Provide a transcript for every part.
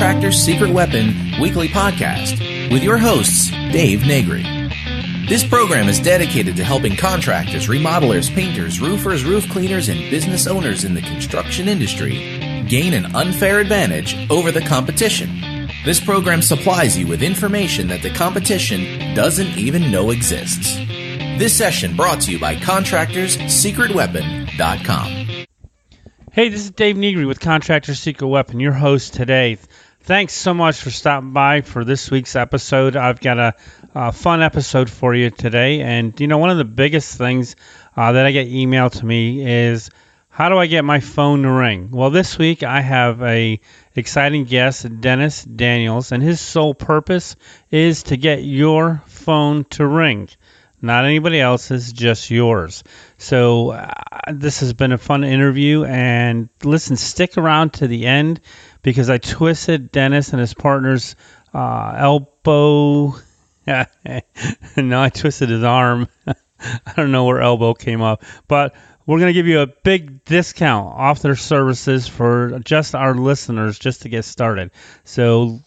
Contractors' Secret Weapon weekly podcast with your hosts, Dave Negri. This program is dedicated to helping contractors, remodelers, painters, roofers, roof cleaners, and business owners in the construction industry gain an unfair advantage over the competition. This program supplies you with information that the competition doesn't even know exists. This session brought to you by ContractorsSecretWeapon.com. Hey, this is Dave Negri with Contractors' Secret Weapon, your host today. Thanks so much for stopping by for this week's episode. I've got a fun episode for you today. And, you know, one of the biggest things that I get emailed to me is, how do I get my phone to ring? Well, this week I have a exciting guest, Dennis Daniels, and his sole purpose is to get your phone to ring. Not anybody else's, just yours. So this has been a fun interview, and listen, stick around to the end because I twisted Dennis and his partner's elbow. No, I twisted his arm. I don't know where elbow came up, but we're going to give you a big discount off their services for just our listeners just to get started. So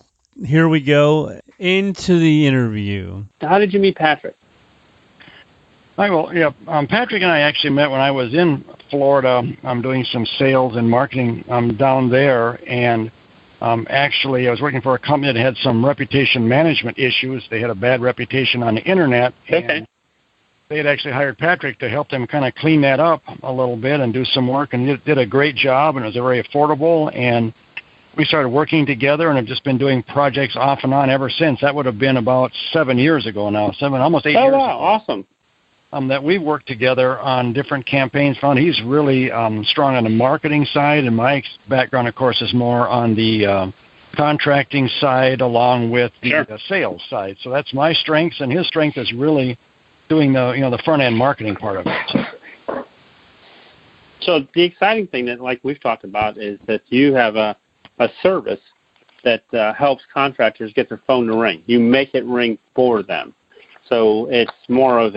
here we go into the interview. How did you meet Patrick? Patrick and I actually met when I was in Florida. I'm doing some sales and marketing down there, and actually I was working for a company that had some reputation management issues. They had a bad reputation on the internet, and they had actually hired Patrick to help them kind of clean that up a little bit and do some work, and did a great job, and it was very affordable, and we started working together and have just been doing projects off and on ever since. That would have been about 7 years ago now, almost 8 years ago. Oh, wow, awesome. That we worked together on different campaigns. He's really strong on the marketing side, and my background, of course, is more on the contracting side along with the sales side. So that's my strengths, and his strength is really doing the front end marketing part of it. So the exciting thing that, like we've talked about, is that you have a service that helps contractors get their phone to ring. You make it ring for them. So it's more of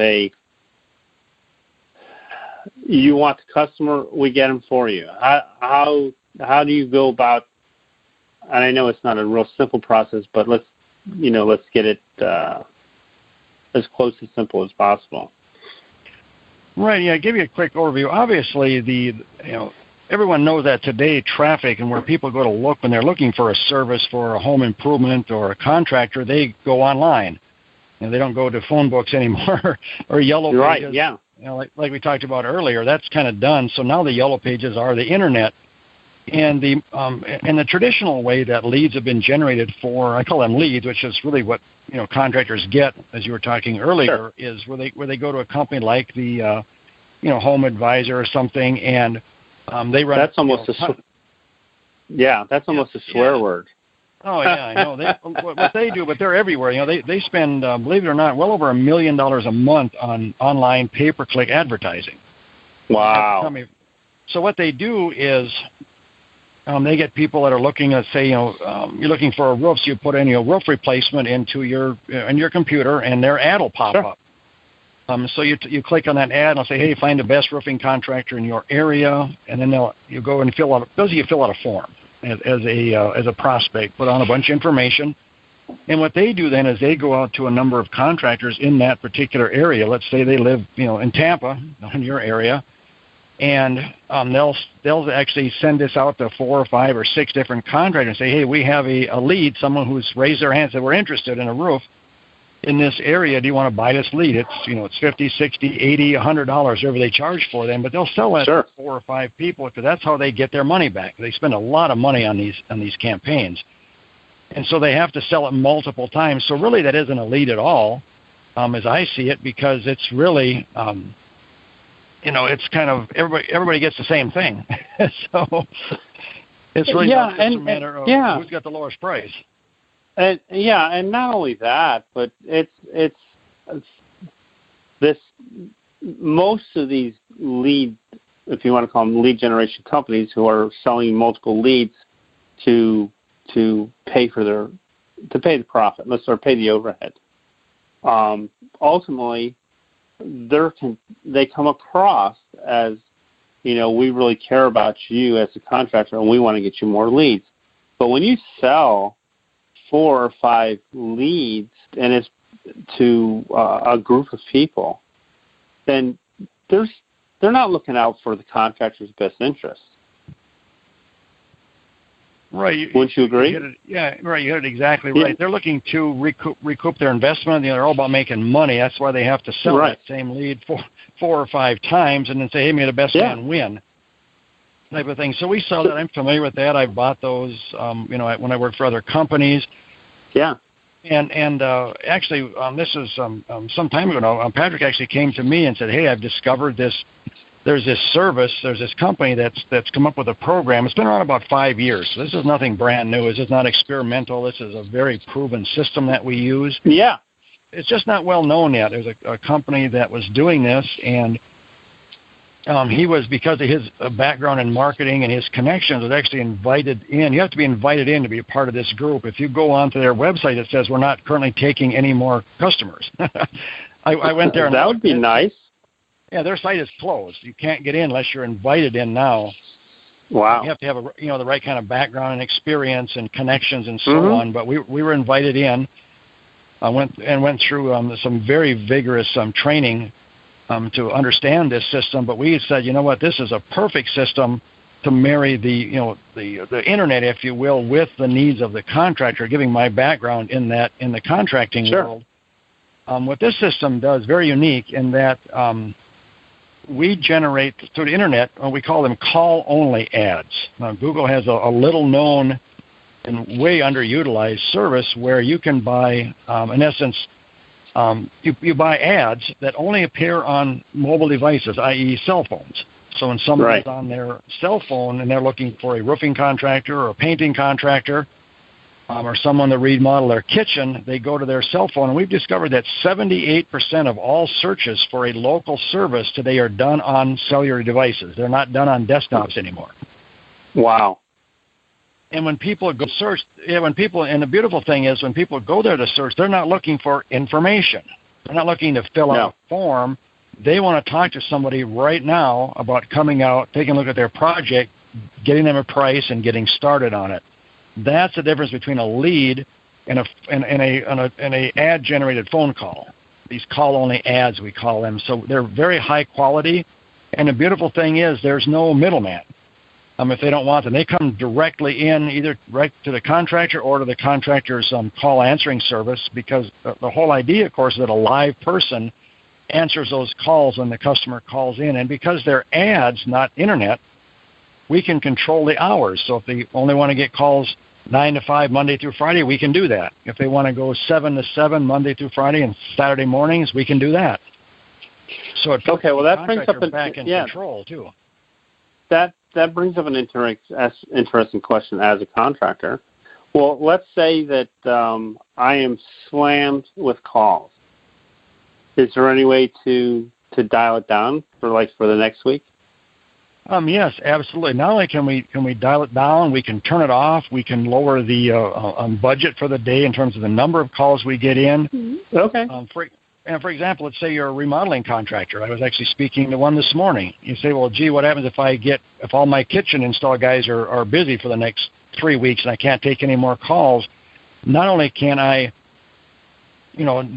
you want the customer, we get them for you. How do you go about? And I know it's not a real simple process, but let's get it as close to simple as possible. Right. Yeah. Give you a quick overview. Obviously, everyone knows that today traffic and where people go to look when they're looking for a service for a home improvement or a contractor, they go online. They don't go to phone books anymore or yellow pages. Right. Yeah. Like we talked about earlier, that's kind of done. So now the yellow pages are the internet, and the traditional way that leads have been generated for, I call them leads, which is really what contractors get, as you were talking earlier, is where they go to a company like the Home Advisor or something, and they run. That's almost a swear word. Oh yeah, I know. What they do, but they're everywhere. They spend, believe it or not, well over $1 million a month on online pay-per-click advertising. Wow. So what they do is they get people that are looking at, say, you're looking for a roof, so you put in your roof replacement into your computer, and their ad will pop up. So you click on that ad, and they'll say, hey, find the best roofing contractor in your area, and then you go and fill out a form. As a prospect, put on a bunch of information. And what they do then is they go out to a number of contractors in that particular area. Let's say they live, in Tampa, in your area, and they'll actually send this out to 4 or 5 or 6 different contractors and say, hey, we have a lead, someone who's raised their hand and said, we're interested in a roof in this area. Do you want to buy this lead? It's $50, $60, $80, $100, whatever they charge for them, but they'll sell that to 4 or 5 people because that's how they get their money back. They spend a lot of money on these campaigns, and so they have to sell it multiple times. So really, that isn't a lead at all, as I see it, because it's really, it's kind of everybody gets the same thing. So it's really just a matter of who's got the lowest price. And not only that, but it's this. Most of these lead, if you want to call them lead generation companies, who are selling multiple leads to pay the profit, or pay the overhead. Ultimately, they come across as, we really care about you as a contractor, and we want to get you more leads. But when you sell 4 or 5 leads and it's to a group of people, then they're not looking out for the contractor's best interest. Right. Wouldn't you agree? Right. You hit it exactly right. They're looking to recoup their investment. They're all about making money. That's why they have to sell that same lead 4 or 5 times and then say, hey, may the best man win, type of thing. So we sell that. I'm familiar with that. I've bought those, when I worked for other companies. Yeah. And actually, this is some time ago now. Patrick actually came to me and said, hey, I've discovered this. There's this service, there's this company that's come up with a program. It's been around about 5 years. So this is nothing brand new. This is not experimental. This is a very proven system that we use. Yeah. It's just not well known yet. There's a company that was doing this, and he was, because of his background in marketing and his connections, was actually invited in. You have to be invited in to be a part of this group. If you go onto their website, it says we're not currently taking any more customers. I went there. That would be nice. Yeah, their site is closed. You can't get in unless you're invited in now. Wow. You have to have the right kind of background and experience and connections and so on. But we were invited in. I went through some very vigorous training to understand this system. But we said, you know what, this is a perfect system to marry the internet, if you will, with the needs of the contractor. Giving my background in the contracting world. What this system does, very unique in that. We generate through the internet, we call them call-only ads. Now, Google has a little-known and way underutilized service where you can buy, in essence, you buy ads that only appear on mobile devices, i.e. cell phones. So when someone's on their cell phone and they're looking for a roofing contractor or a painting contractor, or someone to remodel their kitchen, they go to their cell phone. And we've discovered that 78% of all searches for a local service today are done on cellular devices. They're not done on desktops anymore. Wow. And when people go search, and the beautiful thing is when people go there to search, they're not looking for information. They're not looking to fill out a form. They want to talk to somebody right now about coming out, taking a look at their project, getting them a price, and getting started on it. That's the difference between a lead and a ad-generated phone call. These call-only ads, we call them. So they're very high quality. And the beautiful thing is there's no middleman. If they don't want them, they come directly in, either right to the contractor or to the contractor's call answering service, because the whole idea, of course, is that a live person answers those calls when the customer calls in. And because they're ads, not internet, we can control the hours. So if they only want to get calls 9 to 5 Monday through Friday, we can do that. If they want to go 7 to 7 Monday through Friday and Saturday mornings, we can do that. So it puts that brings up back in control too. That brings up an interesting question as a contractor. Well, let's say that I am slammed with calls. Is there any way to dial it down for the next week? Yes, absolutely. Not only can we dial it down, we can turn it off. We can lower the budget for the day in terms of the number of calls we get in. Mm-hmm. Okay. For example, let's say you're a remodeling contractor. I was actually speaking to one this morning. You say, well, gee, what happens if all my kitchen install guys are busy for the next 3 weeks and I can't take any more calls? Not only can I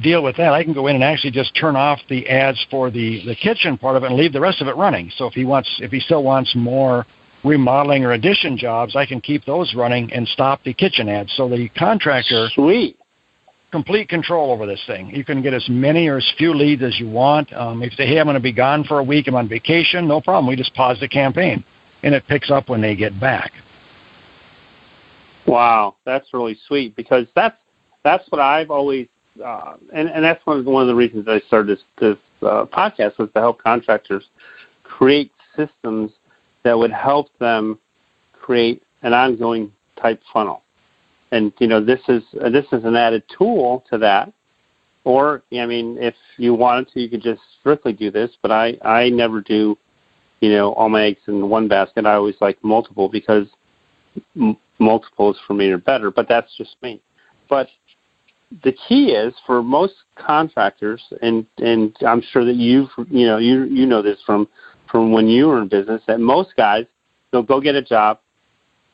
deal with that, I can go in and actually just turn off the ads for the kitchen part of it and leave the rest of it running. So if he still wants more remodeling or addition jobs, I can keep those running and stop the kitchen ads. So the contractor, complete control over this thing. You can get as many or as few leads as you want. If you say, hey, I'm going to be gone for a week, I'm on vacation, no problem. We just pause the campaign, and it picks up when they get back. Wow, that's really sweet, because that's what I've always and that's one of the reasons I started this podcast, was to help contractors create systems that would help them create an ongoing type funnel. And this is an added tool to that. Or if you wanted to, you could just strictly do this. But I never do all my eggs in one basket. I always like multiple, because multiples for me are better. But that's just me. But the key is for most contractors, and I'm sure that you know this from when you were in business, that most guys, they'll go get a job,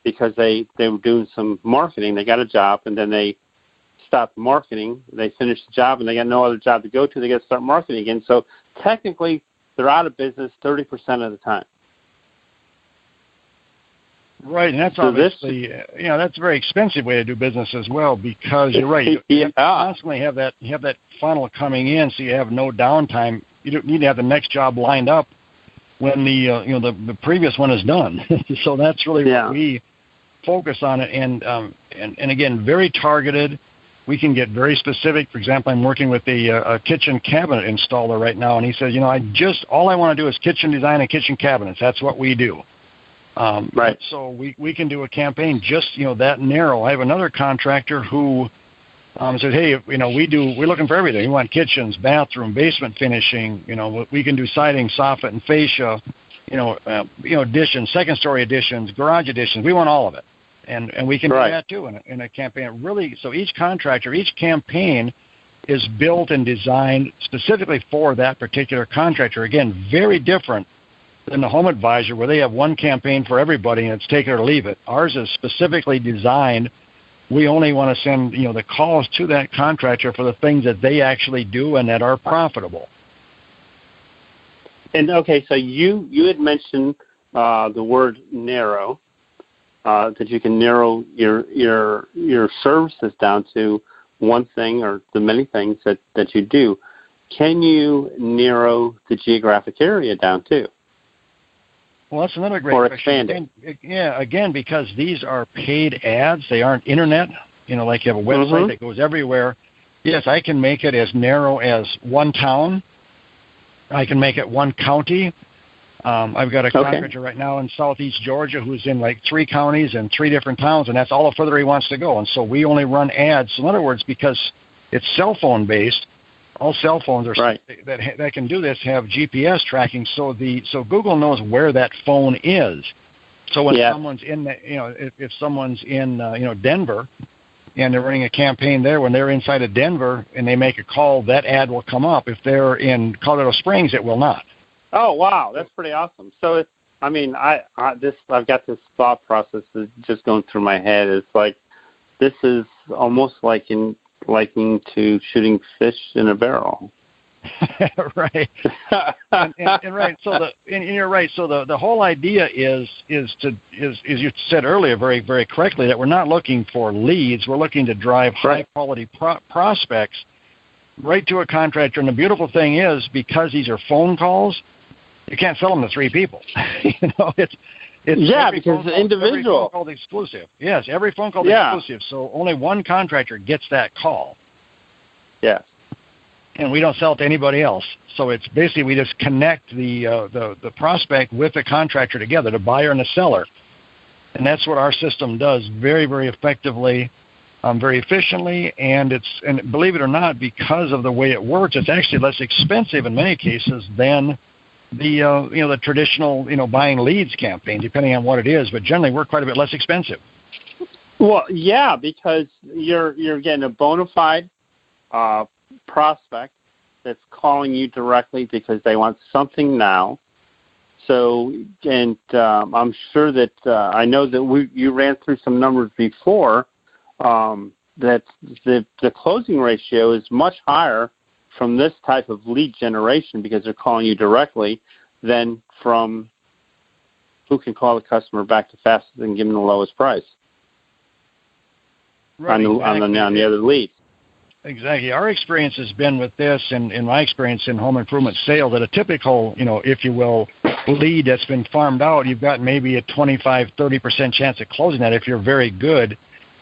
because they were doing some marketing. They got a job, and then they stopped marketing. They finished the job, and they got no other job to go to. They got to start marketing again. So technically, they're out of business 30% of the time. Right, and that's obviously, that's a very expensive way to do business as well, because you're right. You constantly have that funnel coming in, so you have no downtime. You don't need to have the next job lined up when the previous one is done. So that's really what we focus on it, and again, very targeted. We can get very specific. For example, I'm working with a kitchen cabinet installer right now, and he says, all I want to do is kitchen design and kitchen cabinets. That's what we do. Right. So we can do a campaign just that narrow. I have another contractor who said, hey, we're looking for everything. We want kitchens, bathroom, basement finishing. We can do siding, soffit, and fascia. Additions, second story additions, garage additions. We want all of it, and we can do that too in a campaign. Really, so each campaign is built and designed specifically for that particular contractor. Again, very different than the Home Advisor, where they have one campaign for everybody and it's take it or leave it. Ours is specifically designed. We only want to send the calls to that contractor for the things that they actually do and that are profitable. And okay, so you had mentioned the word narrow, that you can narrow your services down to one thing or the many things that you do. Can you narrow the geographic area down too? Well, that's another great question. Or expand it. Again, because these are paid ads, they aren't internet, like you have a website that goes everywhere. Yes, I can make it as narrow as one town. I can make it one county. I've got a contractor right now in southeast Georgia who's in like 3 counties and 3 different towns, and that's all the further he wants to go. And so we only run ads. So in other words, because it's cell phone based, all cell phones are that can do this have GPS tracking, so Google knows where that phone is. So when someone's in if someone's in Denver, and they're running a campaign there, when they're inside of Denver and they make a call, that ad will come up. If they're in Colorado Springs, it will not. Oh wow, that's pretty awesome. So I've got this thought process that's just going through my head. It's like this is almost liking to shooting fish in a barrel. Right. and right. So you're right. So the whole idea is you said earlier very, very correctly that we're not looking for leads. We're looking to drive high quality prospects right to a contractor. And the beautiful thing is, because these are phone calls, you can't sell them to 3 people. It's because it's individual. Every phone call is exclusive. Yes, every phone call is exclusive. So only one contractor gets that call. Yes. And we don't sell it to anybody else. So it's basically we just connect the prospect with the contractor together, the buyer and the seller. And that's what our system does very, very effectively, very efficiently. And believe it or not, because of the way it works, it's actually less expensive in many cases than the traditional buying leads campaign, depending on what it is, but generally we're quite a bit less expensive. Well, yeah, because you're getting a bona fide prospect that's calling you directly because they want something now. So, and I'm sure that I know that you ran through some numbers before that the closing ratio is much higher from this type of lead generation because they're calling you directly than from who can call the customer back the fastest and give them the lowest price on the other leads. Exactly. Our experience has been with this, and in my experience in home improvement sales, that a typical, if you will, lead that's been farmed out, you've got maybe a 25-30% chance of closing that if you're very good.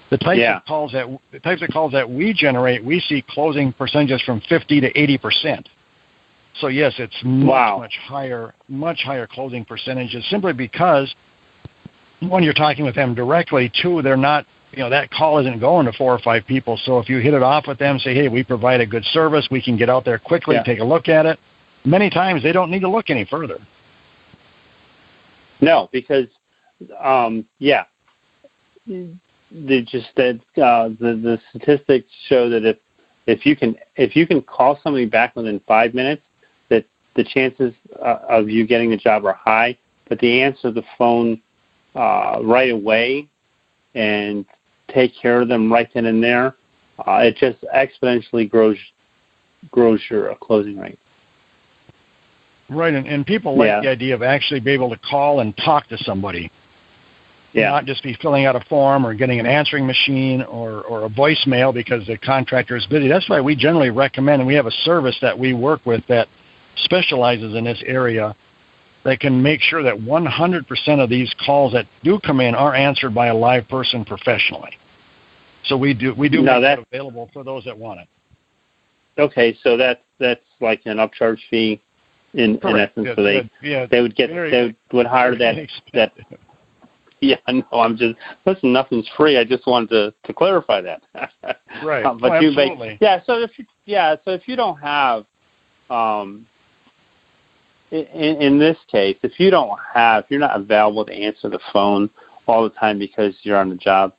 The types of calls that we generate, we see closing percentages from 50 to 80%. So yes, it's much higher closing percentages, simply because one, you're talking with them directly. 2, they're not, that call isn't going to 4 or 5 people. So if you hit it off with them, say, hey, we provide a good service, we can get out there quickly, take a look at it. Many times they don't need to look any further. No, because the statistics show that if you can call somebody back within 5 minutes, that the chances of you getting the job are high. But the answer the phone right away and take care of them right then and there, it just exponentially grows your closing rate. Right, and people like the idea of actually being able to call and talk to somebody. Yeah. Not just be filling out a form or getting an answering machine or a voicemail because the contractor is busy. That's why we generally recommend, and we have a service that we work with that specializes in this area that can make sure that 100% of these calls that do come in are answered by a live person professionally. So we do make that available for those that want it. Okay, so that's like an upcharge fee in essence. So they would hire that. Yeah, no, listen, nothing's free. I just wanted to clarify that. Right. But absolutely. So if you don't have, in this case, if you're not available to answer the phone all the time because you're on the job,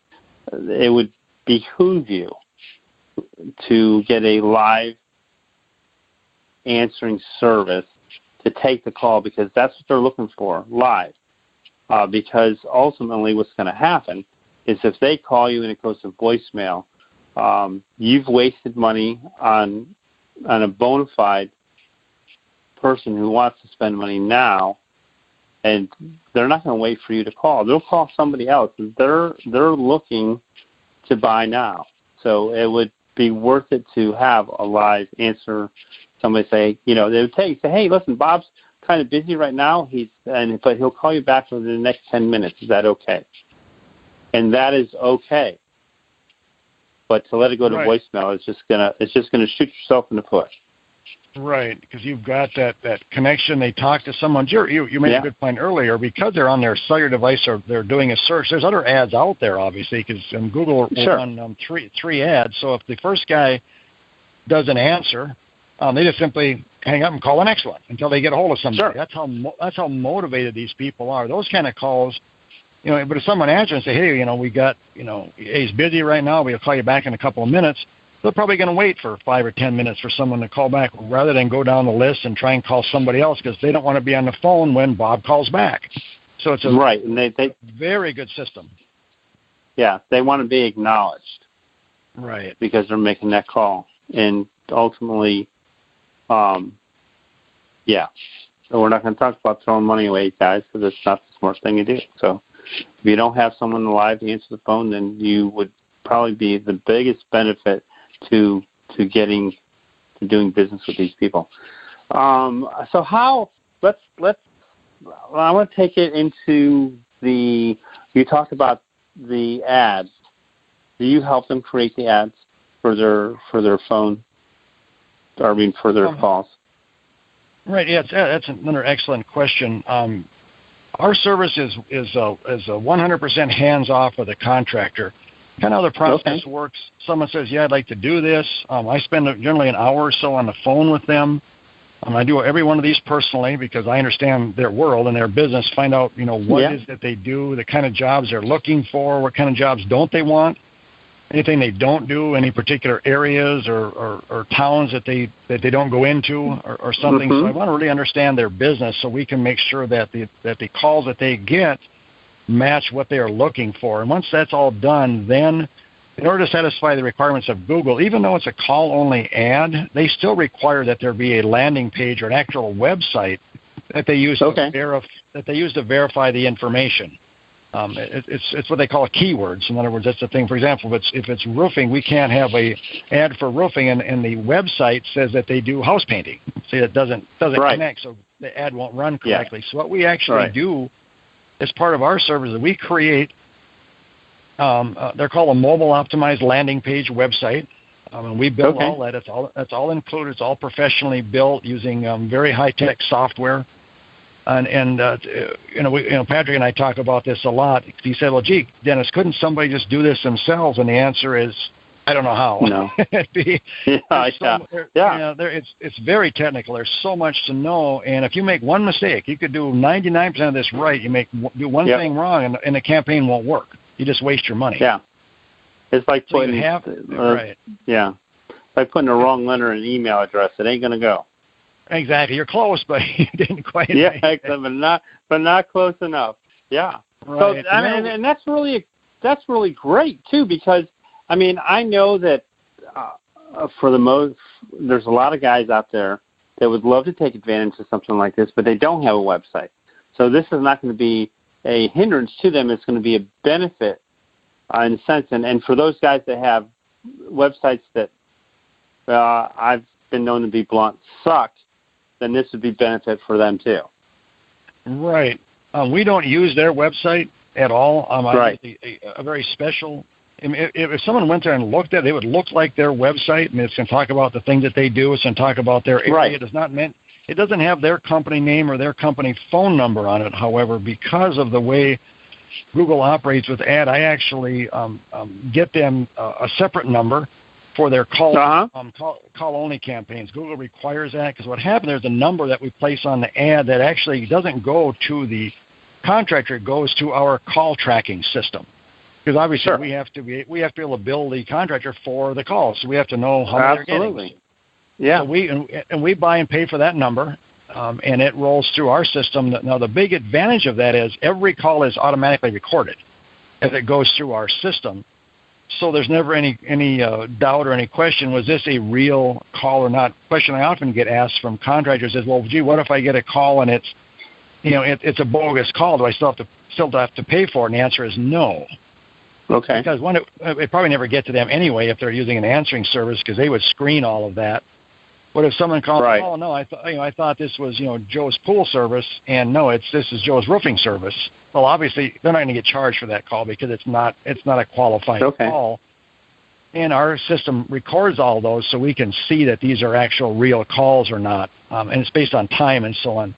it would behoove you to get a live answering service to take the call, because that's what they're looking for, live. Because ultimately what's going to happen is if they call you and it goes to voicemail, you've wasted money on a bona fide person who wants to spend money now, and they're not going to wait for you to call. They'll call somebody else. They're looking to buy now. So it would be worth it to have a live answer. Somebody say, they would say, hey, listen, Bob's kind of busy right now. But he'll call you back within the next 10 minutes. Is that okay? And that is okay. But to let it go to voicemail is just gonna shoot yourself in the foot. Right, because you've got that connection. They talk to someone. You made a good point earlier. Because they're on their cellular device or they're doing a search, there's other ads out there, obviously, because Google will run three ads. So if the first guy doesn't answer, they just simply hang up and call the next one until they get a hold of somebody. Sure. That's how motivated these people are. Those kind of calls, but if someone answers and say, hey, we got, he's busy right now, we'll call you back in a couple of minutes, they're probably going to wait for 5 or 10 minutes for someone to call back rather than go down the list and try and call somebody else because they don't want to be on the phone when Bob calls back. So it's a very good system. Yeah, they want to be acknowledged. Right. Because they're making that call. And ultimately, so we're not going to talk about throwing money away, guys, because it's not the smart thing to do. So if you don't have someone alive to answer the phone, then you would probably be the biggest benefit to doing business with these people. So how? I want to take it into you talked about the ads. Do you help them create the ads for their phone? For their calls? Right. Yeah, that's another excellent question. Our service is 100% hands off with the contractor. Kind of how the process works. Someone says, "Yeah, I'd like to do this." I spend generally an hour or so on the phone with them. I do every one of these personally because I understand their world and their business. Find out, what it is that they do, the kind of jobs they're looking for, what kind of jobs don't they want. Anything they don't do, any particular areas or towns that they don't go into or something. Mm-hmm. So I want to really understand their business so we can make sure that the calls that they get match what they are looking for. And once that's all done, then in order to satisfy the requirements of Google, even though it's a call-only ad, they still require that there be a landing page or an actual website that they use to verify the information. It's what they call keywords. In other words, that's the thing. For example, if it's roofing, we can't have a ad for roofing, and the website says that they do house painting. See, it doesn't connect, so the ad won't run correctly. So what we actually do as part of our service is we create. They're called a mobile optimized landing page website, and we build all that. That's all included. It's all professionally built using very high tech software. And Patrick and I talk about this a lot. He said, "Well, gee, Dennis, couldn't somebody just do this themselves?" And the answer is, I don't know how. No. It's very technical. There's so much to know, and if you make one mistake, you could do 99% of this right. You do one thing wrong, and the campaign won't work. You just waste your money. Yeah, it's like putting like putting the wrong letter in an email address. It ain't gonna go. Exactly. You're close, but you didn't quite. Yeah, but not close enough. Yeah. Right. So and that's really great too, because I mean, I know that there's a lot of guys out there that would love to take advantage of something like this, but they don't have a website. So this is not going to be a hindrance to them. It's going to be a benefit in a sense. And for those guys that have websites that I've been known to be blunt suck, then this would be benefit for them too. Right. We don't use their website at all. Right. A very special. If someone went there and looked at it, it would look like their website. I mean, it's going to talk about the things that they do. It's going to talk about their area. Right. It doesn't have their company name or their company phone number on it. However, because of the way Google operates with ad, I actually get them a separate number for their call only campaigns. Google requires that because what happened, there's a number that we place on the ad that actually doesn't go to the contractor. It goes to our call tracking system. Because obviously we have to be able to bill the contractor for the calls, so we have to know how many they're getting. Yeah. So we buy and pay for that number, and it rolls through our system. Now the big advantage of that is every call is automatically recorded as it goes through our system. So there's never any doubt or any question, was this a real call or not? Question I often get asked from contractors is, well, gee, what if I get a call and it's a bogus call? Do I still have to pay for it? And the answer is no. Okay. Because one, it probably never get to them anyway if they're using an answering service, because they would screen all of that. But if someone calls, oh no, I thought this was Joe's pool service, and no, this is Joe's roofing service. Well, obviously they're not going to get charged for that call because it's not a qualified call. And our system records all those, so we can see that these are actual real calls or not, and it's based on time and so on.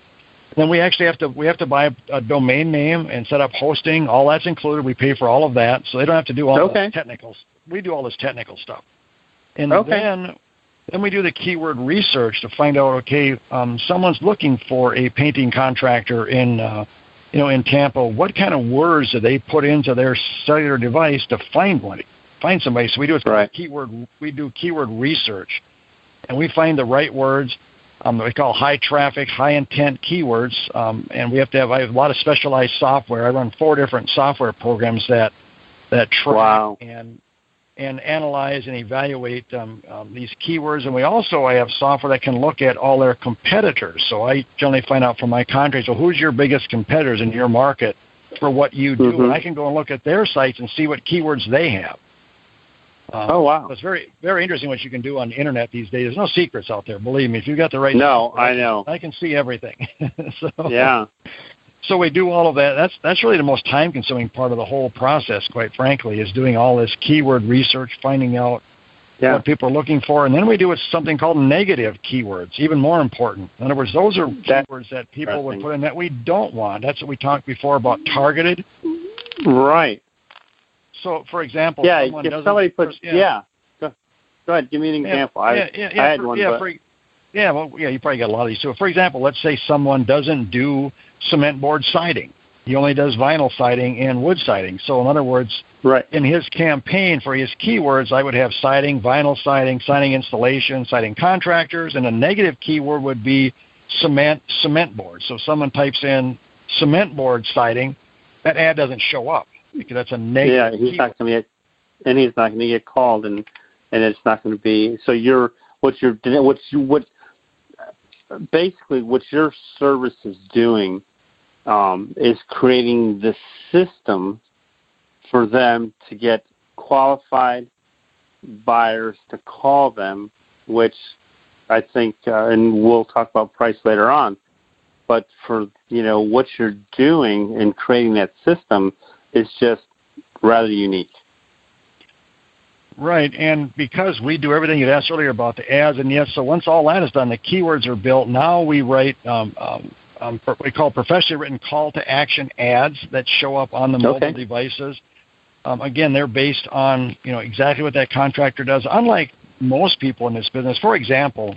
Then we actually have to buy a domain name and set up hosting. All that's included. We pay for all of that, so they don't have to do all the technicals. We do all this technical stuff, and then we do the keyword research to find out. Someone's looking for a painting contractor in Tampa. What kind of words do they put into their cellular device to find somebody? So we do keyword. We do keyword research, and we find the right words. We call high traffic, high intent keywords, and we have to have. I have a lot of specialized software. I run 4 different software programs that track and analyze and evaluate these keywords. And I have software that can look at all their competitors. So I generally find out from my contractors, well, who's your biggest competitors in your market for what you do, and I can go and look at their sites and see what keywords they have. It's very, very interesting what you can do on the internet these days. There's no secrets out there. Believe me, if you've got the right. No, I know. I can see everything. So we do all of that. That's really the most time-consuming part of the whole process, quite frankly, is doing all this keyword research, finding out what people are looking for, and then we do something called negative keywords, even more important. In other words, those are keywords that people would put in that we don't want. That's what we talked before about targeted. Right. So, for example, if somebody puts, go ahead, give me an example. I had one. You probably got a lot of these. So, for example, let's say someone doesn't do cement board siding. He only does vinyl siding and wood siding. So, in other words, in his campaign for his keywords, I would have siding, vinyl siding, siding installation, siding contractors, and a negative keyword would be cement board. So, if someone types in cement board siding, that ad doesn't show up because that's a negative. Yeah, he's not going to get called, and it's not going to be. So basically what your service is doing is creating the system for them to get qualified buyers to call them, which I think, and we'll talk about price later on, but for, what you're doing in creating that system is just rather unique. Right, and because we do everything you asked earlier about the ads, and yes, so once all that is done, the keywords are built. Now we write what we call professionally written call to action ads that show up on the mobile devices. Again, they're based on exactly what that contractor does. Unlike most people in this business, for example,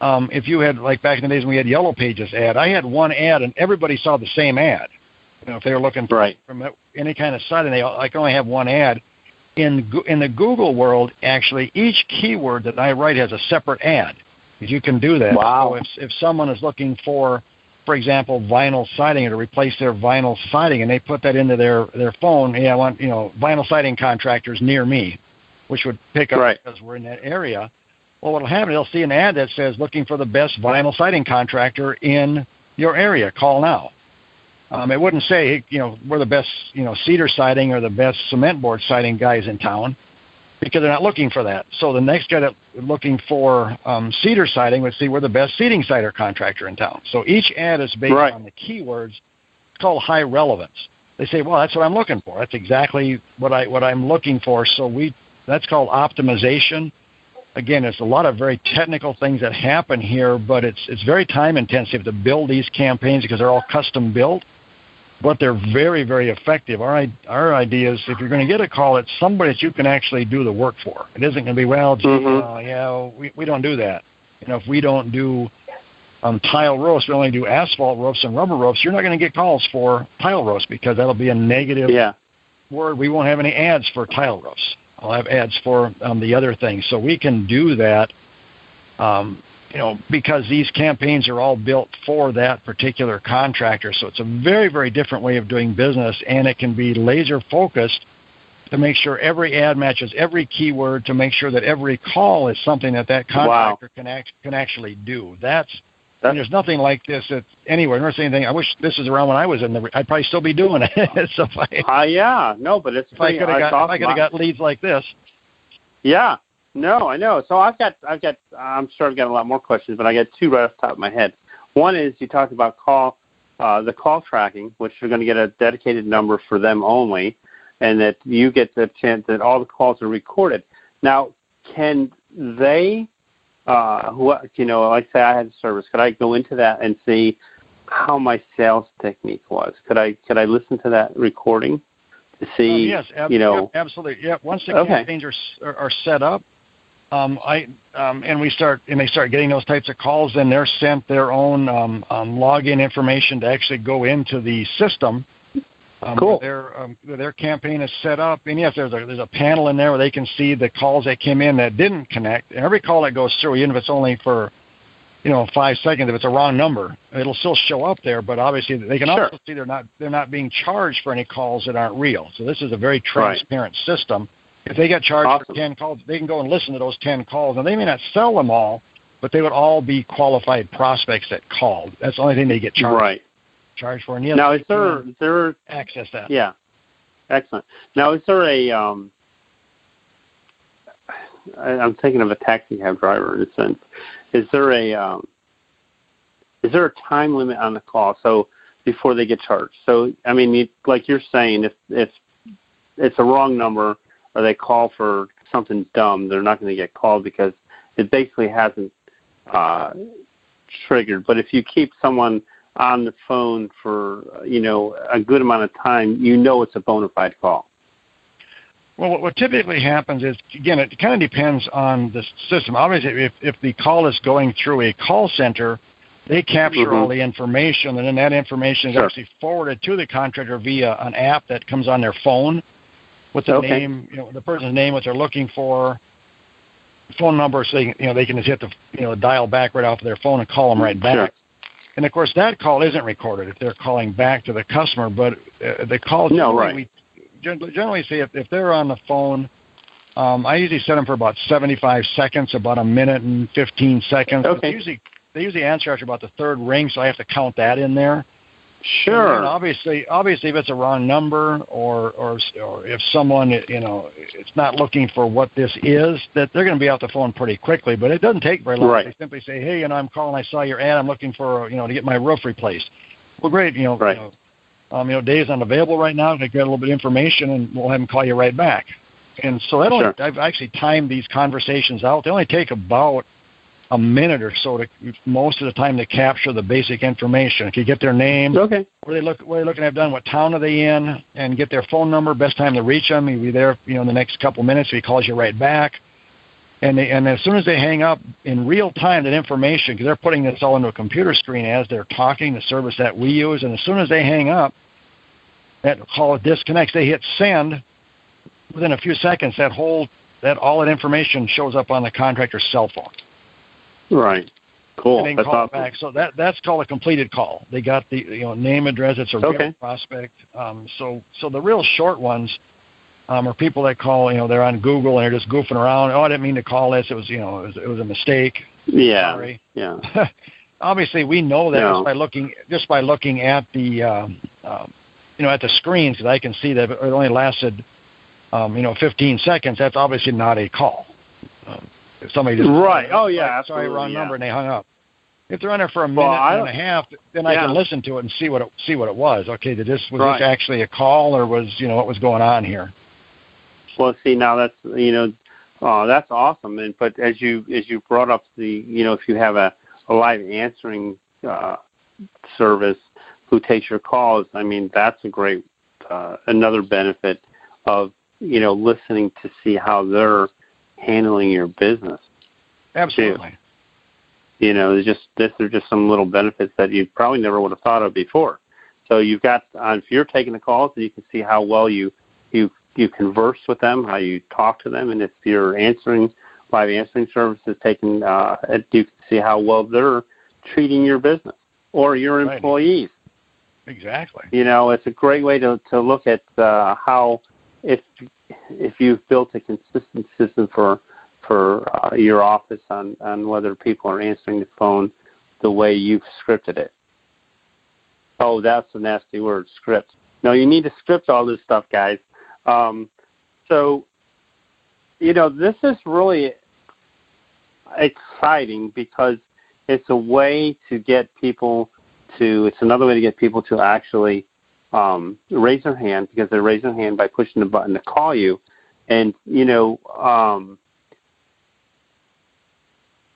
if you had, like back in the days when we had Yellow Pages ad, I had one ad and everybody saw the same ad. If they were looking from any kind of site, and I can only have one ad. In the Google world, actually, each keyword that I write has a separate ad. You can do that. Wow. So if someone is looking for for example, vinyl siding or to replace their vinyl siding, and they put that into their phone. Hey, I want vinyl siding contractors near me, which would pick up because we're in that area. Well, what'll happen? They'll see an ad that says looking for the best vinyl siding contractor in your area. Call now. It wouldn't say, we're the best, cedar siding or the best cement board siding guys in town, because they're not looking for that. So the next guy that's looking for cedar siding would see we're the best seating cider contractor in town. So each ad is based on the keywords. It's called high relevance. They say, well, that's what I'm looking for. That's exactly what I'm looking for. So that's called optimization. Again, there's a lot of very technical things that happen here, but it's very time intensive to build these campaigns because they're all custom built. But they're very, very effective. Our idea is if you're going to get a call, it's somebody that you can actually do the work for. It isn't going to be, we don't do that. If we don't do tile roofs, we only do asphalt roofs and rubber roofs, you're not going to get calls for tile roofs because that'll be a negative word. We won't have any ads for tile roofs. I'll have ads for the other things. So we can do that. Because these campaigns are all built for that particular contractor. So it's a very, very different way of doing business, and it can be laser focused to make sure every ad matches every keyword, to make sure that every call is something that contractor can actually do. And there's nothing like this anywhere. Never seen anything. I wish this was around when I was I'd probably still be doing it. So but it's if I could have got leads like this. Yeah. No, I know. So I'm sure I've got a lot more questions, but I got two right off the top of my head. One is you talked about the call tracking, which you're going to get a dedicated number for them only, and that you get the chance that all the calls are recorded. Now, can they, like say I had a service, could I go into that and see how my sales technique was? Could I listen to that recording to see? Yes, absolutely. Yeah, once the campaigns are set up. And they start getting those types of calls, then they're sent their own login information to actually go into the system. Cool. Their campaign is set up, and yes, there's a panel in there where they can see the calls that came in that didn't connect. And every call that goes through, even if it's only for 5 seconds, if it's a wrong number, it'll still show up there. But obviously, they can also see they're not being charged for any calls that aren't real. So this is a very transparent system. If they get charged for 10 calls, they can go and listen to those 10 calls. And they may not sell them all, but they would all be qualified prospects that called. That's the only thing they get charged for. And now, is there access that? Yeah. Excellent. Now, is there I'm thinking of a taxi cab driver in a sense. Is there a time limit on the call? So before they get charged. So, I mean, like you're saying, if it's a wrong number, or they call for something dumb, they're not going to get called because it basically hasn't triggered. But if you keep someone on the phone for, a good amount of time, it's a bona fide call. Well, what typically happens is, again, it kind of depends on the system. Obviously, if the call is going through a call center, they capture all the information, and then that information is actually forwarded to the contractor via an app that comes on their phone. With the name, the person's name, what they're looking for, phone number, so they can just hit the dial back right off of their phone and call them right back. And of course, that call isn't recorded if they're calling back to the customer. But the call, we generally say if they're on the phone, I usually set them for about 75 seconds, about a minute and 15 seconds. They usually answer after about the third ring, so I have to count that in there. Sure. And obviously, if it's a wrong number or if someone, it's not looking for what this is, that they're going to be off the phone pretty quickly. But it doesn't take very long. They simply say, hey, I'm calling. I saw your ad. I'm looking for, to get my roof replaced. Well, great. Dave's unavailable right now. They get a little bit of information, and we'll have him call you right back. And so I've actually timed these conversations out. They only take about a minute or so most of the time to capture the basic information. If you get their name, where they looking to have done, what town are they in, and get their phone number, best time to reach them. You'll be there, in the next couple minutes. So he calls you right back. And as soon as they hang up, in real time, that information, because they're putting this all into a computer screen as they're talking, the service that we use, and as soon as they hang up, that call disconnects. They hit send. Within a few seconds, all that information shows up on the contractor's cell phone. Right. Cool. And they That's call awesome. back. So that's called a completed call. They got the name, address. It's a real prospect. So the real short ones are people that call. They're on Google and they're just goofing around. Oh, I didn't mean to call this. It was it was a mistake. Yeah. Sorry. Yeah. Obviously, we know that just by looking at the at the screens, because I can see that it only lasted 15 seconds. That's obviously not a call. If somebody just right. Oh yeah. Sorry, wrong number, and they hung up. If they're on there for a minute and a half, then I can listen to it and see what it was. Okay, was this actually a call, or was what was going on here? Well, see, now that's that's awesome. But as you brought up if you have a live answering service who takes your calls, I mean that's a great another benefit of listening to see how they're handling your business. Absolutely. Too. These are just some little benefits that you probably never would have thought of before. So you've got, if you're taking the calls, you can see how well you converse with them, how you talk to them, and if your live answering service is taken, you can see how well they're treating your business or your employees. Exactly. It's a great way to look at how if you've built a consistent system for your office on whether people are answering the phone the way you've scripted it. Oh, that's a nasty word, script. No, you need to script all this stuff, guys. So, this is really exciting because it's a way to get people it's another way to get people to actually raise their hand, because they raise their hand by pushing the button to call you. And, and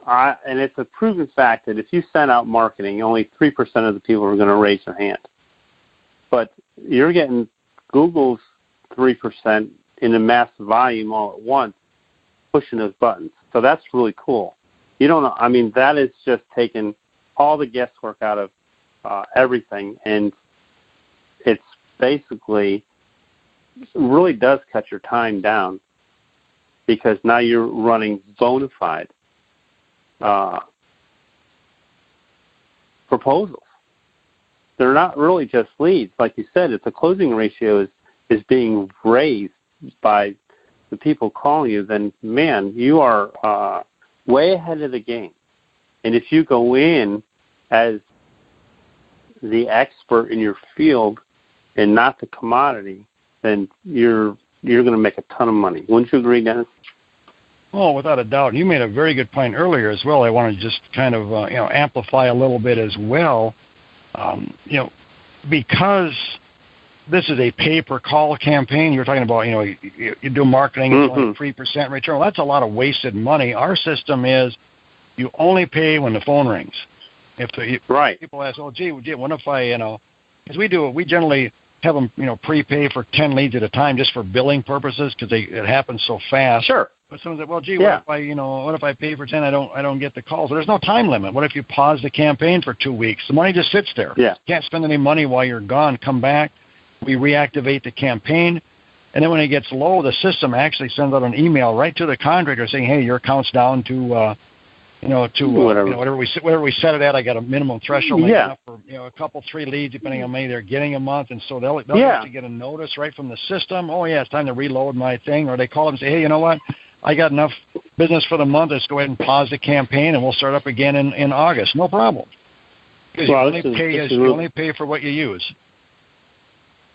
it's a proven fact that if you send out marketing, only 3% of the people are going to raise their hand. But you're getting Google's 3% in a massive volume all at once, pushing those buttons. So that's really cool. That is just taking all the guesswork out of everything, and it's basically really does cut your time down, because now you're running bona fide proposals. They're not really just leads. Like you said, if the closing ratio is being raised by the people calling you, then, man, you are way ahead of the game. And if you go in as the expert in your field and not the commodity, then you're going to make a ton of money. Wouldn't you agree, Dennis? Oh, without a doubt. You made a very good point earlier as well. I want to just kind of amplify a little bit as well. Because this is a pay-per-call campaign. You're talking about, you do marketing, it's only 3% return. Well, that's a lot of wasted money. Our system is you only pay when the phone rings. If people ask, oh, gee, what if I, because we generally have them, prepay for 10 leads at a time just for billing purposes, because it happens so fast. Sure. But someone said, well, gee, what if I pay for 10, I don't get the calls? So there's no time limit. What if you pause the campaign for 2 weeks? The money just sits there. Yeah. You can't spend any money while you're gone. Come back. We reactivate the campaign. And then when it gets low, the system actually sends out an email right to the contractor saying, hey, your account's down to whatever we set it at. I got a minimum threshold enough for a couple 3 leads depending on how many they're getting a month, and so they'll actually get a notice right from the system. Oh yeah, it's time to reload my thing. Or they call them and say, hey, you know what? I got enough business for the month. Let's go ahead and pause the campaign, and we'll start up again in August. No problem. Because you only pay for what you use.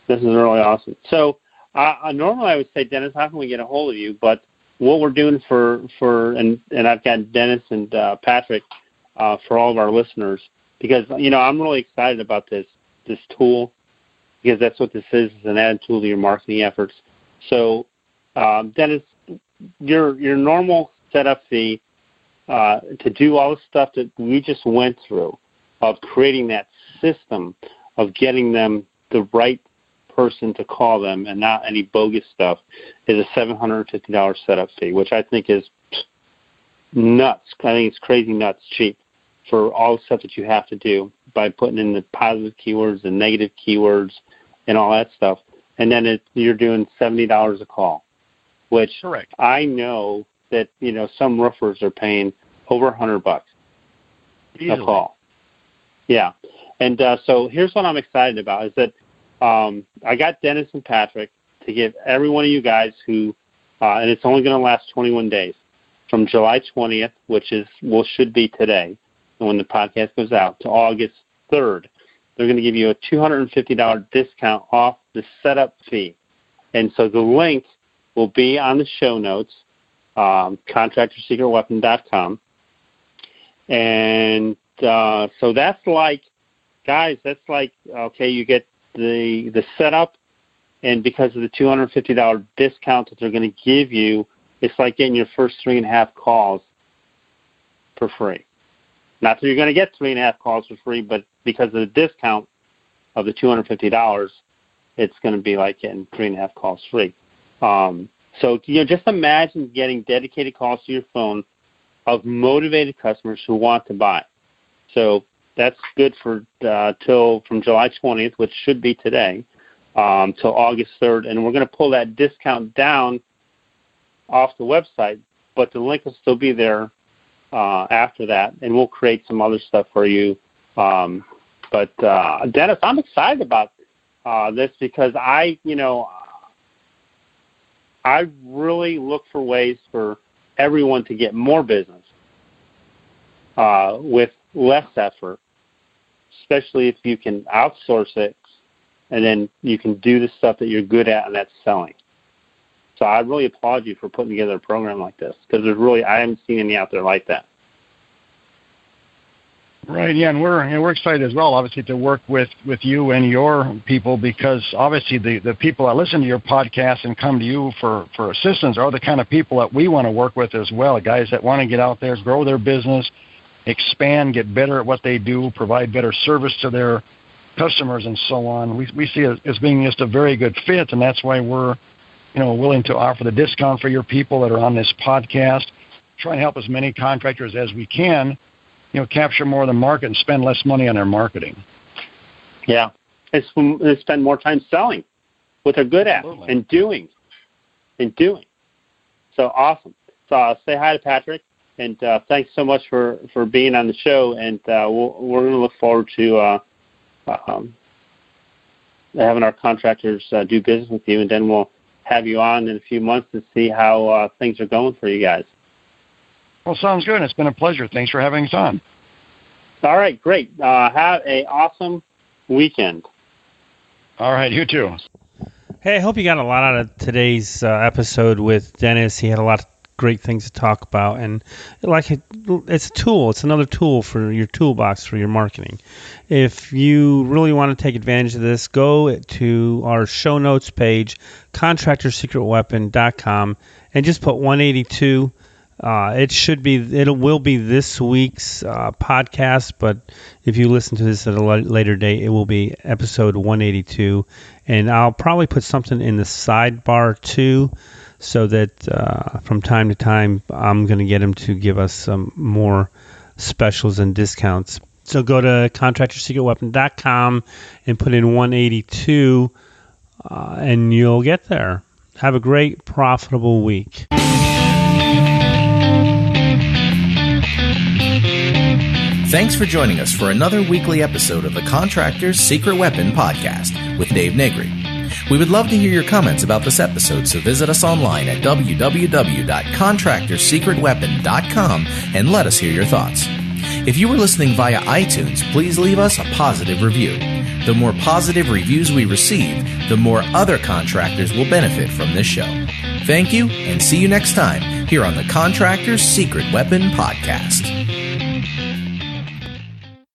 This is really awesome. So normally I would say, Dennis, how can we get a hold of you? But what we're doing and I've got Dennis and Patrick for all of our listeners, because I'm really excited about this tool, because that's what this is an added tool to your marketing efforts. So Dennis, your normal setup fee to do all the stuff that we just went through of creating that system of getting them the right person to call them and not any bogus stuff is a $750 setup fee, which I think is nuts. I think it's crazy nuts cheap for all the stuff that you have to do by putting in the positive keywords and negative keywords and all that stuff. And then you're doing $70 a call, which correct. I know that some roofers are paying over $100. a call. Yeah. And so here's what I'm excited about is that I got Dennis and Patrick to give every one of you guys who, and it's only going to last 21 days, from July 20th, which should be today, and when the podcast goes out, to August 3rd. They're going to give you a $250 discount off the setup fee. And so the link will be on the show notes, contractorsecretweapon.com. And so that's like, guys, okay, you get the setup, and because of the $250 discount that they're going to give you, it's like getting your first 3.5 calls for free. Not that you're going to get 3.5 calls for free, but because of the discount of the $250, it's going to be like getting 3.5 calls free. So just imagine getting dedicated calls to your phone of motivated customers who want to buy. So that's good for till from July 20th, which should be today, till August 3rd, and we're going to pull that discount down off the website, but the link will still be there after that, and we'll create some other stuff for you. But Dennis, I'm excited about this because I really look for ways for everyone to get more business with less effort, especially if you can outsource it and then you can do the stuff that you're good at, and that's selling. So I really applaud you for putting together a program like this because I haven't seen any out there like that. Right, yeah, and we're excited as well, obviously, to work with you and your people, because obviously the people that listen to your podcast and come to you for assistance are the kind of people that we want to work with as well, guys that want to get out there, grow their business, expand, get better at what they do, provide better service to their customers and so on. We see it as being just a very good fit, and that's why we're willing to offer the discount for your people that are on this podcast, try and help as many contractors as we can, capture more of the market and spend less money on their marketing. Yeah. They spend more time selling what they're good at. Absolutely. and doing. So awesome. So say hi to Patrick, and thanks so much for being on the show, and we're going to look forward to having our contractors do business with you, and then we'll have you on in a few months to see how things are going for you guys. Well, sounds good. It's been a pleasure. Thanks for having us on. All right, great. Have an awesome weekend. All right, you too. Hey, I hope you got a lot out of today's episode with Dennis. He had a lot of great things to talk about, and it's a tool. It's another tool for your toolbox for your marketing. If you really want to take advantage of this, go to our show notes page, contractorsecretweapon.com, and just put 182. It will be this week's podcast, but if you listen to this at a later date, it will be episode 182, and I'll probably put something in the sidebar too, so that from time to time I'm going to get him to give us some more specials and discounts. So go to contractorsecretweapon.com and put in 182, and you'll get there. Have a great, profitable week. Thanks for joining us for another weekly episode of the Contractors Secret Weapon podcast with Dave Negri. We would love to hear your comments about this episode, so visit us online at www.contractorsecretweapon.com and let us hear your thoughts. If you are listening via iTunes, please leave us a positive review. The more positive reviews we receive, the more other contractors will benefit from this show. Thank you, and see you next time here on the Contractors Secret Weapon podcast.